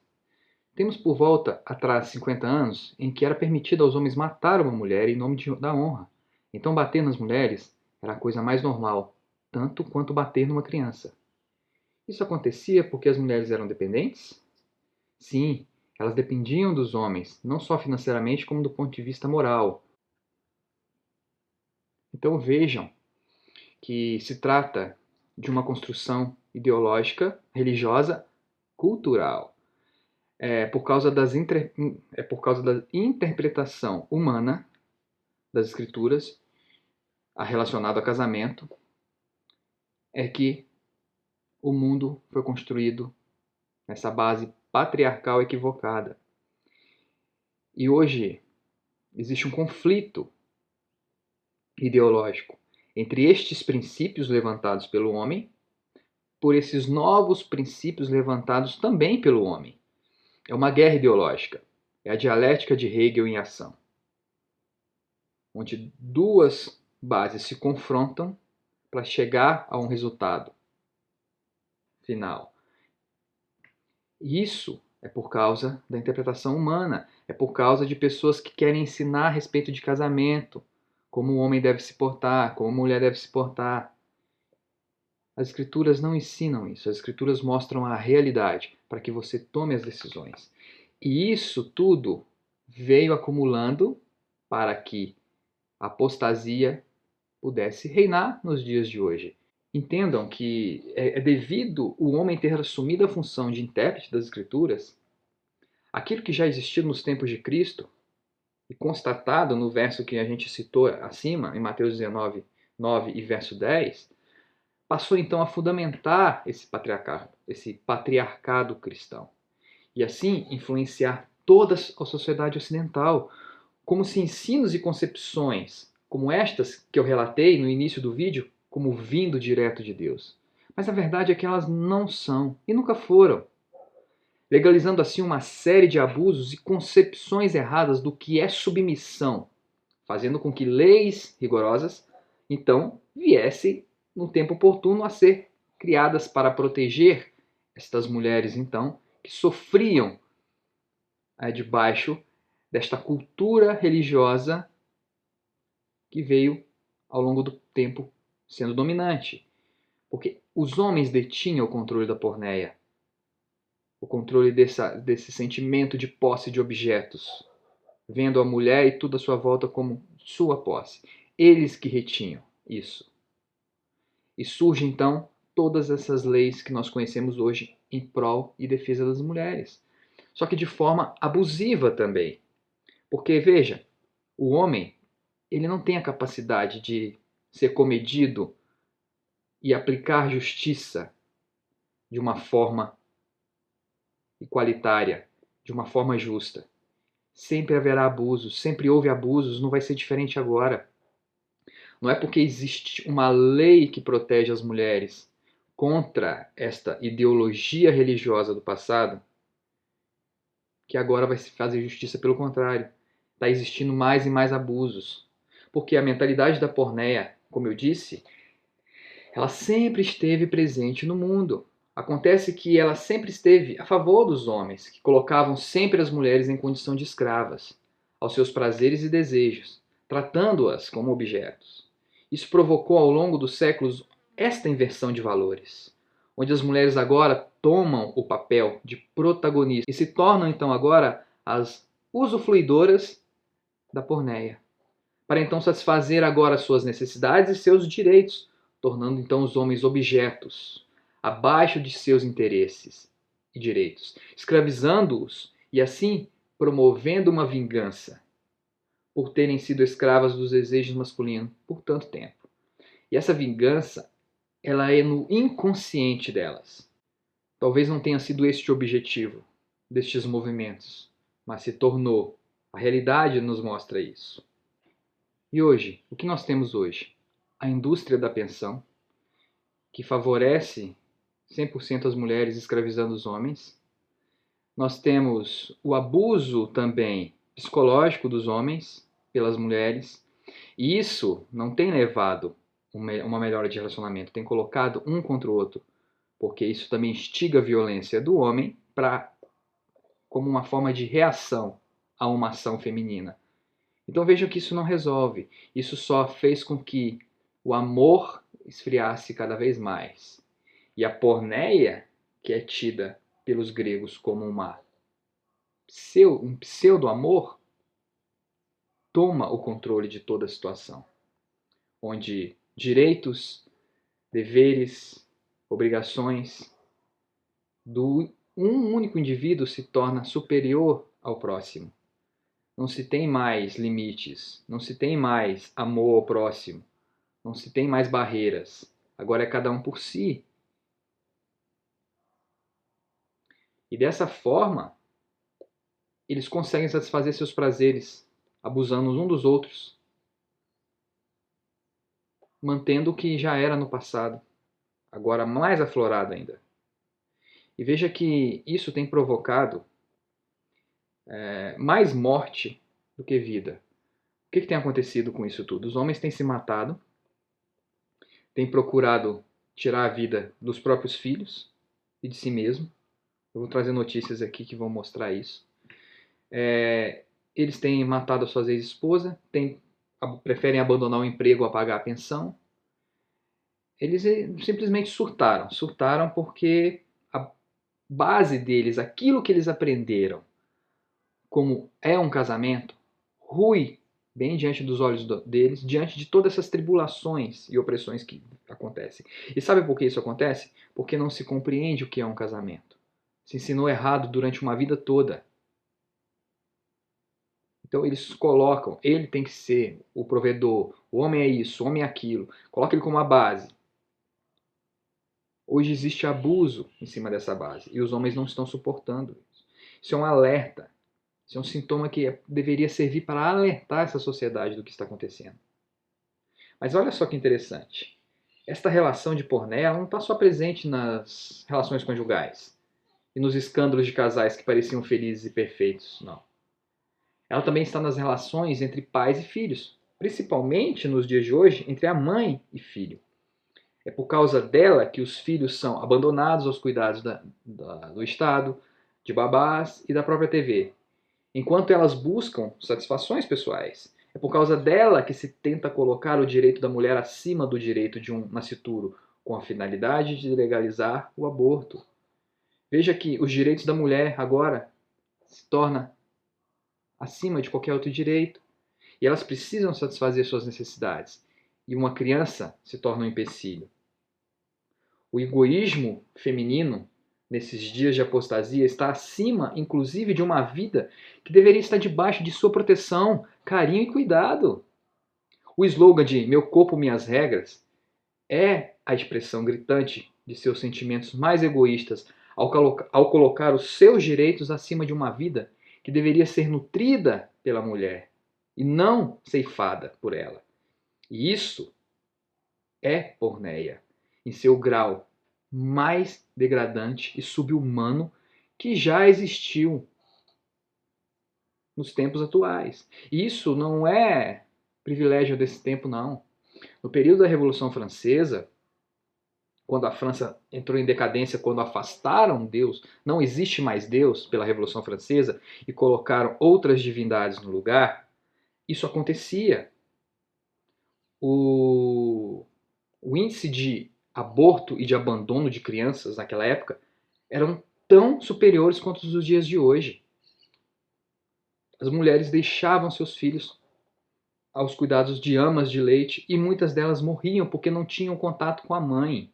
Temos por volta atrás 50 anos em que era permitido aos homens matar uma mulher em nome da honra. Então bater nas mulheres era a coisa mais normal, tanto quanto bater numa criança. Isso acontecia porque as mulheres eram dependentes? Sim, elas dependiam dos homens, não só financeiramente como do ponto de vista moral. Então vejam que se trata de uma construção ideológica, religiosa, cultural. É por causa da interpretação humana das Escrituras relacionado a casamento é que o mundo foi construído nessa base patriarcal equivocada. E hoje existe um conflito ideológico entre estes princípios levantados pelo homem por esses novos princípios levantados também pelo homem. É uma guerra ideológica. É a dialética de Hegel em ação, onde duas bases se confrontam para chegar a um resultado final. Isso é por causa da interpretação humana, é por causa de pessoas que querem ensinar a respeito de casamento, como o homem deve se portar, como a mulher deve se portar. As Escrituras não ensinam isso, as Escrituras mostram a realidade para que você tome as decisões. E isso tudo veio acumulando para que a apostasia pudesse reinar nos dias de hoje. Entendam que é devido o homem ter assumido a função de intérprete das Escrituras, aquilo que já existiu nos tempos de Cristo, e constatado no verso que a gente citou acima, em Mateus 19, 9 e verso 10, passou então a fundamentar esse patriarcado cristão. E assim influenciar toda a sociedade ocidental, como se ensinos e concepções como estas que eu relatei no início do vídeo, como vindo direto de Deus. Mas a verdade é que elas não são e nunca foram, legalizando assim uma série de abusos e concepções erradas do que é submissão, fazendo com que leis rigorosas, então, viessem no tempo oportuno a ser criadas para proteger estas mulheres, então, que sofriam debaixo desta cultura religiosa que veio ao longo do tempo sendo dominante. Porque os homens detinham o controle da porneia, o controle desse sentimento de posse de objetos, vendo a mulher e tudo à sua volta como sua posse. Eles que retinham isso. E surgem então todas essas leis que nós conhecemos hoje em prol e defesa das mulheres. Só que de forma abusiva também. Porque, veja, o homem ele não tem a capacidade de ser comedido e aplicar justiça de uma forma igualitária, de uma forma justa. Sempre haverá abusos, sempre houve abusos, não vai ser diferente agora. Não é porque existe uma lei que protege as mulheres contra esta ideologia religiosa do passado que agora vai se fazer justiça. Pelo contrário, está existindo mais e mais abusos. Porque a mentalidade da porneia, como eu disse, ela sempre esteve presente no mundo. Acontece que ela sempre esteve a favor dos homens, que colocavam sempre as mulheres em condição de escravas, aos seus prazeres e desejos, tratando-as como objetos. Isso provocou ao longo dos séculos esta inversão de valores, onde as mulheres agora tomam o papel de protagonista e se tornam então agora as usufruidoras da porneia, para então satisfazer agora suas necessidades e seus direitos, tornando então os homens objetos, abaixo de seus interesses e direitos, escravizando-os e assim promovendo uma vingança por terem sido escravas dos desejos masculinos por tanto tempo. E essa vingança, ela é no inconsciente delas. Talvez não tenha sido este o objetivo destes movimentos, mas se tornou. A realidade nos mostra isso. E hoje, o que nós temos hoje? A indústria da pensão, que favorece 100% as mulheres escravizando os homens. Nós temos o abuso também psicológico dos homens pelas mulheres. E isso não tem levado uma melhora de relacionamento, tem colocado um contra o outro, porque isso também instiga a violência do homem como uma forma de reação a uma ação feminina. Então vejam que isso não resolve. Isso só fez com que o amor esfriasse cada vez mais. E a porneia, que é tida pelos gregos como um pseudo-amor, toma o controle de toda a situação, onde direitos, deveres, obrigações do um único indivíduo se torna superior ao próximo. Não se tem mais limites, não se tem mais amor ao próximo, não se tem mais barreiras. Agora é cada um por si. E dessa forma, eles conseguem satisfazer seus prazeres, abusando uns dos outros, mantendo o que já era no passado, agora mais aflorado ainda. E veja que isso tem provocado mais morte do que vida. O que tem acontecido com isso tudo? Os homens têm se matado, têm procurado tirar a vida dos próprios filhos e de si mesmo. Eu vou trazer notícias aqui que vão mostrar isso. Eles têm matado as suas ex-esposas, preferem abandonar o emprego a pagar a pensão. Eles simplesmente surtaram. Surtaram porque a base deles, aquilo que eles aprenderam, como é um casamento, rui bem diante dos olhos deles, diante de todas essas tribulações e opressões que acontecem. E sabe por que isso acontece? Porque não se compreende o que é um casamento. Se ensinou errado durante uma vida toda. Então eles colocam, ele tem que ser o provedor, o homem é isso, o homem é aquilo. Coloca ele como a base. Hoje existe abuso em cima dessa base e os homens não estão suportando isso. Isso é um alerta. Isso é um sintoma que deveria servir para alertar essa sociedade do que está acontecendo. Mas olha só que interessante. Esta relação de pornéia não está só presente nas relações conjugais e nos escândalos de casais que pareciam felizes e perfeitos, não. Ela também está nas relações entre pais e filhos, principalmente nos dias de hoje, entre a mãe e filho. É por causa dela que os filhos são abandonados aos cuidados do Estado, de babás e da própria TV, enquanto elas buscam satisfações pessoais. É por causa dela que se tenta colocar o direito da mulher acima do direito de um nascituro, com a finalidade de legalizar o aborto. Veja que os direitos da mulher agora se tornam acima de qualquer outro direito. E elas precisam satisfazer suas necessidades. E uma criança se torna um empecilho. O egoísmo feminino, nesses dias de apostasia, está acima, inclusive, de uma vida que deveria estar debaixo de sua proteção, carinho e cuidado. O slogan de "Meu corpo, minhas regras" é a expressão gritante de seus sentimentos mais egoístas ao colocar os seus direitos acima de uma vida que deveria ser nutrida pela mulher e não ceifada por ela. E isso é porneia, em seu grau mais degradante e subhumano que já existiu nos tempos atuais. E isso não é privilégio desse tempo, não. No período da Revolução Francesa, quando a França entrou em decadência, quando afastaram Deus, não existe mais Deus pela Revolução Francesa, e colocaram outras divindades no lugar, isso acontecia. O índice de aborto e de abandono de crianças naquela época eram tão superiores quanto os dos dias de hoje. As mulheres deixavam seus filhos aos cuidados de amas de leite e muitas delas morriam porque não tinham contato com a mãe.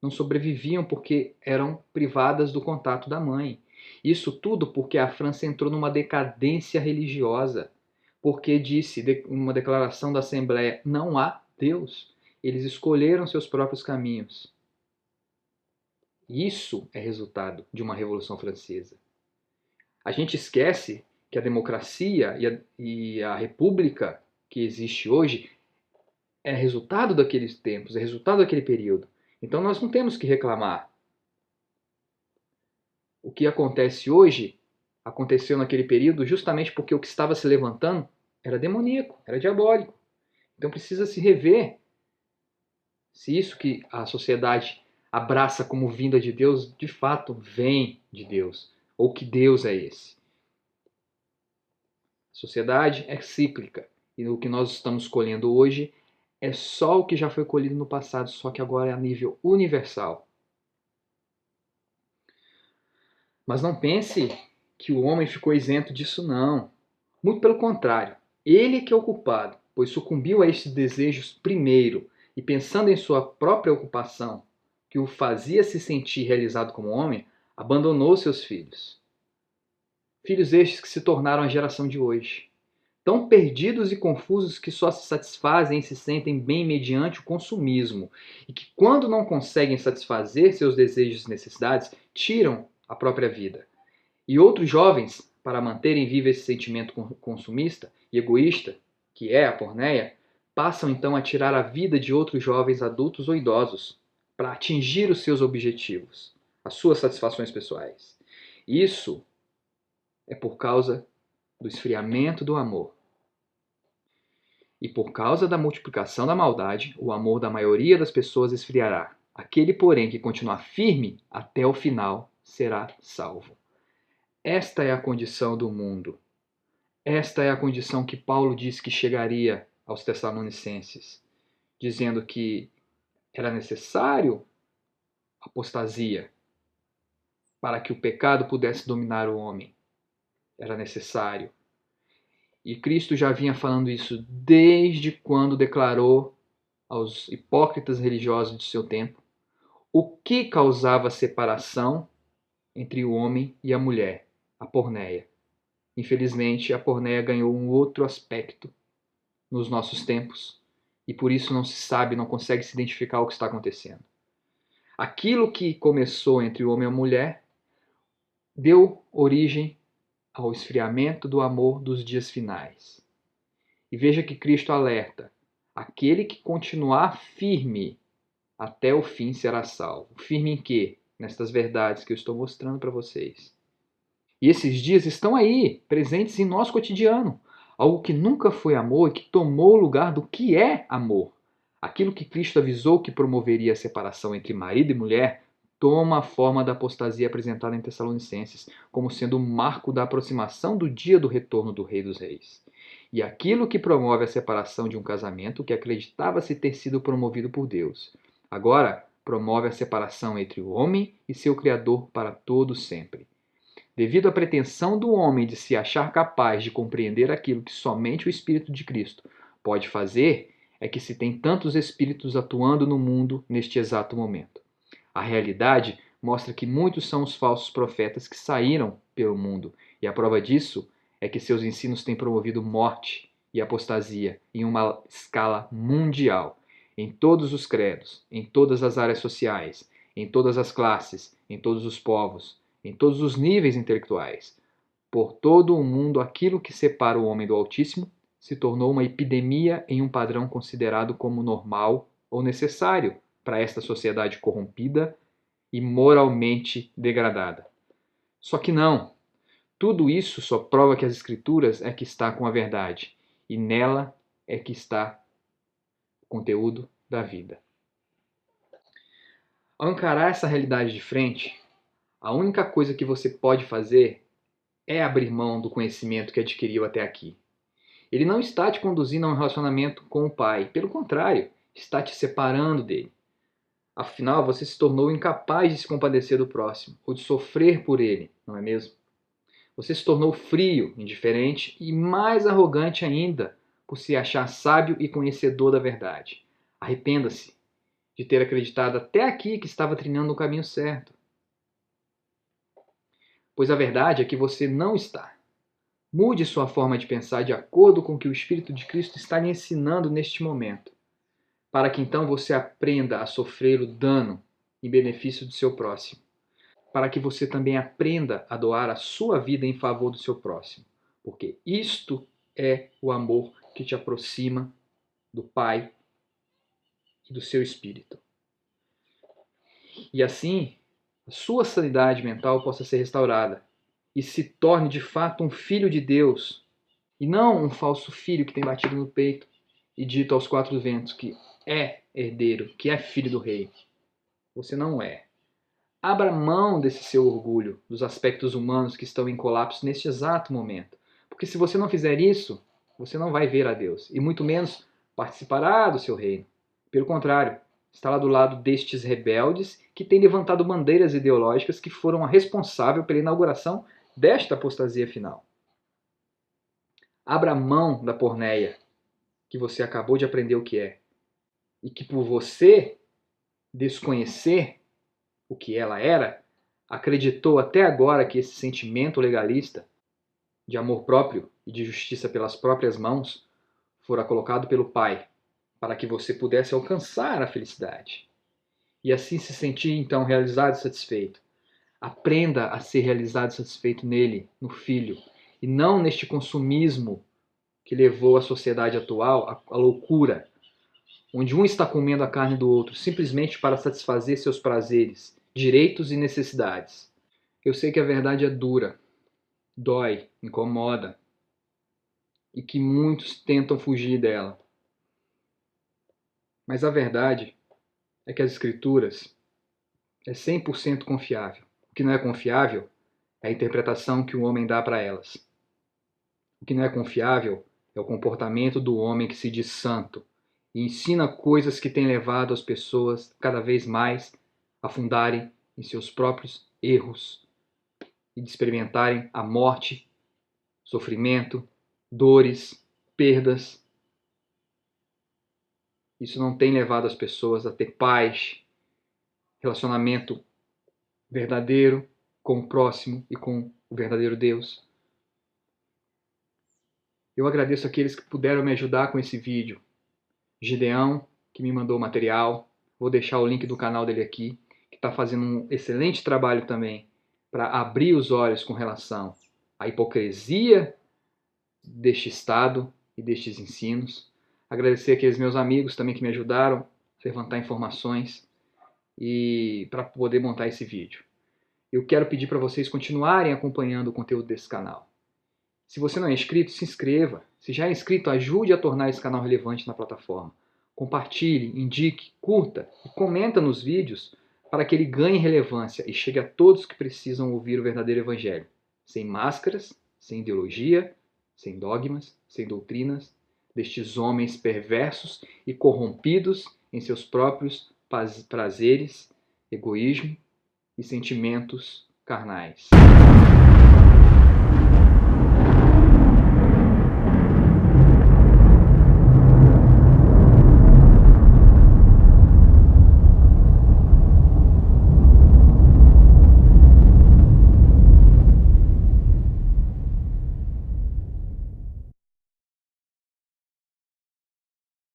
Não sobreviviam porque eram privadas do contato da mãe. Isso tudo porque a França entrou numa decadência religiosa, porque disse uma declaração da Assembleia: não há Deus. Eles escolheram seus próprios caminhos. Isso é resultado de uma Revolução Francesa. A gente esquece que a democracia e a república que existe hoje é resultado daqueles tempos, é resultado daquele período. Então nós não temos que reclamar. O que acontece hoje aconteceu naquele período justamente porque o que estava se levantando era demoníaco, era diabólico. Então precisa se rever se isso que a sociedade abraça como vinda de Deus, de fato vem de Deus, ou que Deus é esse. A sociedade é cíclica e o que nós estamos colhendo hoje é só o que já foi colhido no passado, só que agora é a nível universal. Mas não pense que o homem ficou isento disso, não. Muito pelo contrário, ele que é o culpado, pois sucumbiu a estes desejos primeiro e pensando em sua própria ocupação, que o fazia se sentir realizado como homem, abandonou seus filhos. Filhos estes que se tornaram a geração de hoje. Tão perdidos e confusos que só se satisfazem e se sentem bem mediante o consumismo, e que, quando não conseguem satisfazer seus desejos e necessidades, tiram a própria vida. E outros jovens, para manterem vivo esse sentimento consumista e egoísta, que é a porneia, passam então a tirar a vida de outros jovens adultos ou idosos, para atingir os seus objetivos, as suas satisfações pessoais. Isso é por causa do esfriamento do amor. E por causa da multiplicação da maldade, o amor da maioria das pessoas esfriará. Aquele, porém, que continuar firme até o final será salvo. Esta é a condição do mundo. Esta é a condição que Paulo disse que chegaria aos Tessalonicenses, dizendo que era necessário apostasia para que o pecado pudesse dominar o homem. Era necessário. E Cristo já vinha falando isso desde quando declarou aos hipócritas religiosos de seu tempo o que causava separação entre o homem e a mulher, a porneia. Infelizmente, a porneia ganhou um outro aspecto nos nossos tempos e por isso não se sabe, não consegue se identificar o que está acontecendo. Aquilo que começou entre o homem e a mulher deu origem ao esfriamento do amor dos dias finais. E veja que Cristo alerta: aquele que continuar firme até o fim será salvo. Firme em quê? Nestas verdades que eu estou mostrando para vocês. E esses dias estão aí, presentes em nosso cotidiano. Algo que nunca foi amor e que tomou o lugar do que é amor. Aquilo que Cristo avisou que promoveria a separação entre marido e mulher toma a forma da apostasia apresentada em Tessalonicenses, como sendo o marco da aproximação do dia do retorno do Rei dos Reis. E aquilo que promove a separação de um casamento que acreditava-se ter sido promovido por Deus, agora promove a separação entre o homem e seu Criador para todo sempre. Devido à pretensão do homem de se achar capaz de compreender aquilo que somente o Espírito de Cristo pode fazer, é que se tem tantos espíritos atuando no mundo neste exato momento. A realidade mostra que muitos são os falsos profetas que saíram pelo mundo, e a prova disso é que seus ensinos têm promovido morte e apostasia em uma escala mundial, em todos os credos, em todas as áreas sociais, em todas as classes, em todos os povos, em todos os níveis intelectuais. Por todo o mundo, aquilo que separa o homem do Altíssimo se tornou uma epidemia em um padrão considerado como normal ou necessário para esta sociedade corrompida e moralmente degradada. Só que não. Tudo isso só prova que as Escrituras é que está com a verdade, e nela é que está o conteúdo da vida. Ao encarar essa realidade de frente, a única coisa que você pode fazer é abrir mão do conhecimento que adquiriu até aqui. Ele não está te conduzindo a um relacionamento com o Pai. Pelo contrário, está te separando dele. Afinal, você se tornou incapaz de se compadecer do próximo, ou de sofrer por ele, não é mesmo? Você se tornou frio, indiferente e mais arrogante ainda por se achar sábio e conhecedor da verdade. Arrependa-se de ter acreditado até aqui que estava trilhando o caminho certo. Pois a verdade é que você não está. Mude sua forma de pensar de acordo com o que o Espírito de Cristo está lhe ensinando neste momento, para que então você aprenda a sofrer o dano em benefício do seu próximo, para que você também aprenda a doar a sua vida em favor do seu próximo, porque isto é o amor que te aproxima do Pai e do seu Espírito. E assim, a sua sanidade mental possa ser restaurada e se torne de fato um filho de Deus, e não um falso filho que tem batido no peito e dito aos quatro ventos que é herdeiro, que é filho do rei. Você não é. Abra mão desse seu orgulho, dos aspectos humanos que estão em colapso neste exato momento. Porque se você não fizer isso, você não vai ver a Deus, e muito menos participará do seu reino. Pelo contrário, está lá do lado destes rebeldes que têm levantado bandeiras ideológicas que foram a responsável pela inauguração desta apostasia final. Abra mão da porneia, que você acabou de aprender o que é, e que por você desconhecer o que ela era, acreditou até agora que esse sentimento legalista de amor próprio e de justiça pelas próprias mãos fora colocado pelo Pai para que você pudesse alcançar a felicidade e assim se sentir então realizado e satisfeito. Aprenda a ser realizado e satisfeito nele, no Filho, e não neste consumismo que levou a sociedade atual à loucura, onde um está comendo a carne do outro simplesmente para satisfazer seus prazeres, direitos e necessidades. Eu sei que a verdade é dura, dói, incomoda, e que muitos tentam fugir dela. Mas a verdade é que as Escrituras é 100% confiável. O que não é confiável é a interpretação que o homem dá para elas. O que não é confiável é o comportamento do homem que se diz santo e ensina coisas que têm levado as pessoas cada vez mais a afundarem em seus próprios erros e de experimentarem a morte, sofrimento, dores, perdas. Isso não tem levado as pessoas a ter paz, relacionamento verdadeiro com o próximo e com o verdadeiro Deus. Eu agradeço aqueles que puderam me ajudar com esse vídeo. Gideão, que me mandou o material. Vou deixar o link do canal dele aqui, que está fazendo um excelente trabalho também para abrir os olhos com relação à hipocrisia deste Estado e destes ensinos. Agradecer aqueles meus amigos também que me ajudaram a levantar informações e para poder montar esse vídeo. Eu quero pedir para vocês continuarem acompanhando o conteúdo desse canal. Se você não é inscrito, se inscreva. Se já é inscrito, ajude a tornar esse canal relevante na plataforma. Compartilhe, indique, curta e comenta nos vídeos para que ele ganhe relevância e chegue a todos que precisam ouvir o verdadeiro Evangelho. Sem máscaras, sem ideologia, sem dogmas, sem doutrinas, destes homens perversos e corrompidos em seus próprios prazeres, egoísmo e sentimentos carnais.